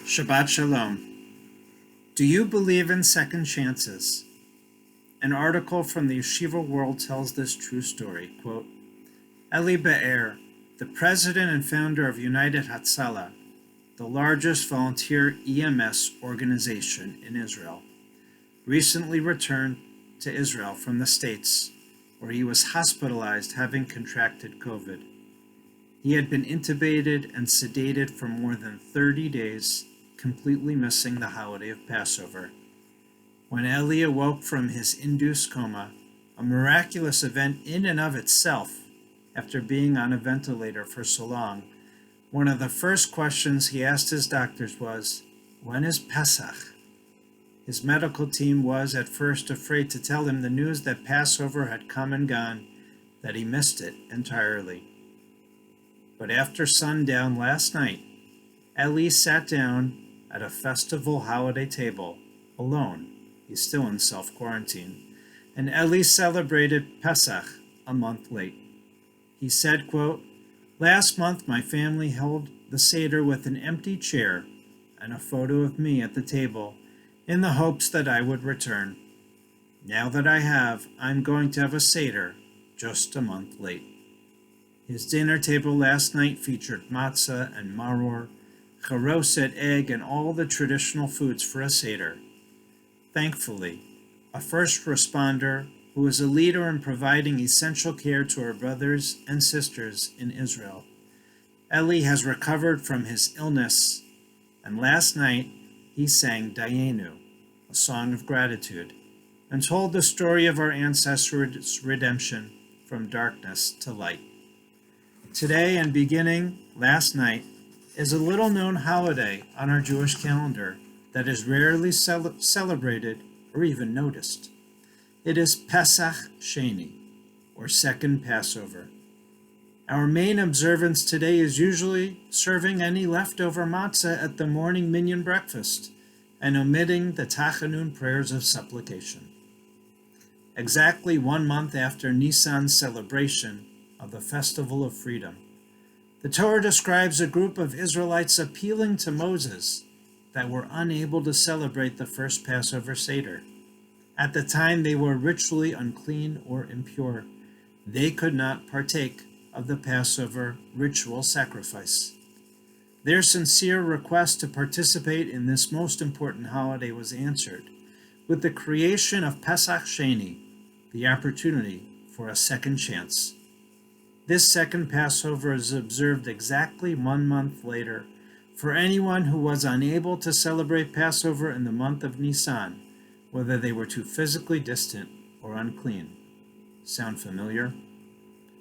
Shabbat Shalom. Do you believe in second chances? An article from the Yeshiva World tells this true story. Quote, Eli Be'er, the president and founder of United Hatzalah, the largest volunteer EMS organization in Israel, recently returned to Israel from the States, where he was hospitalized having contracted COVID. He had been intubated and sedated for more than 30 days, completely missing the holiday of Passover. When Eli awoke from his induced coma, a miraculous event in and of itself, after being on a ventilator for so long, one of the first questions he asked his doctors was, "When is Pesach?" His medical team was at first afraid to tell him the news that Passover had come and gone, that he missed it entirely. But after sundown last night, Eli sat down at a festival holiday table, alone. He's still in self-quarantine. And Eli celebrated Pesach a month late. He said, quote, "Last month my family held the Seder with an empty chair and a photo of me at the table in the hopes that I would return. Now that I have, I'm going to have a Seder just a month late." His dinner table last night featured matzah and maror, charoset egg, and all the traditional foods for a Seder. Thankfully, a first responder who is a leader in providing essential care to our brothers and sisters in Israel, Eli has recovered from his illness, and last night he sang Dayenu, a song of gratitude, and told the story of our ancestors' redemption from darkness to light. Today, and beginning last night, is a little-known holiday on our Jewish calendar that is rarely celebrated or even noticed. It is Pesach Sheni, or Second Passover. Our main observance today is usually serving any leftover matzah at the morning minyan breakfast and omitting the Tachanun prayers of supplication. Exactly 1 month after Nisan's celebration of the Festival of Freedom, the Torah describes a group of Israelites appealing to Moses that were unable to celebrate the first Passover Seder. At the time they were ritually unclean or impure. They could not partake of the Passover ritual sacrifice. Their sincere request to participate in this most important holiday was answered with the creation of Pesach Sheni, the opportunity for a second chance. This second Passover is observed exactly 1 month later for anyone who was unable to celebrate Passover in the month of Nisan, whether they were too physically distant or unclean. Sound familiar?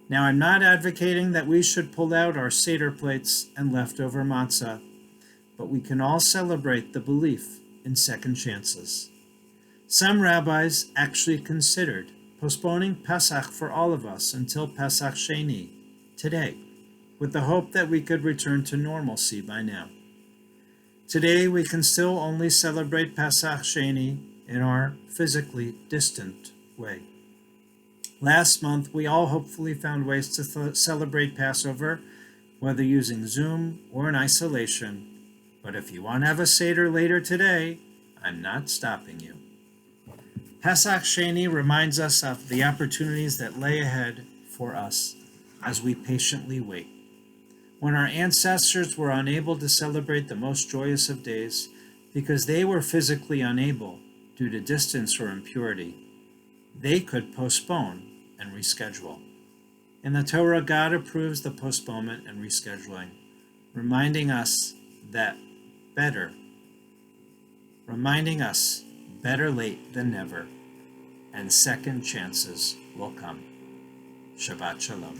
Now, I'm not advocating that we should pull out our Seder plates and leftover matzah, but we can all celebrate the belief in second chances. Some rabbis actually considered postponing Pesach for all of us until Pesach Sheni, today, with the hope that we could return to normalcy by now. Today, we can still only celebrate Pesach Sheni in our physically distant way. Last month, we all hopefully found ways to celebrate Passover, whether using Zoom or in isolation. But if you want to have a Seder later today, I'm not stopping you. Pesach Sheni reminds us of the opportunities that lay ahead for us as we patiently wait. When our ancestors were unable to celebrate the most joyous of days because they were physically unable due to distance or impurity, they could postpone and reschedule. In the Torah, God approves the postponement and rescheduling, reminding us better late than never, and second chances will come. Shabbat Shalom.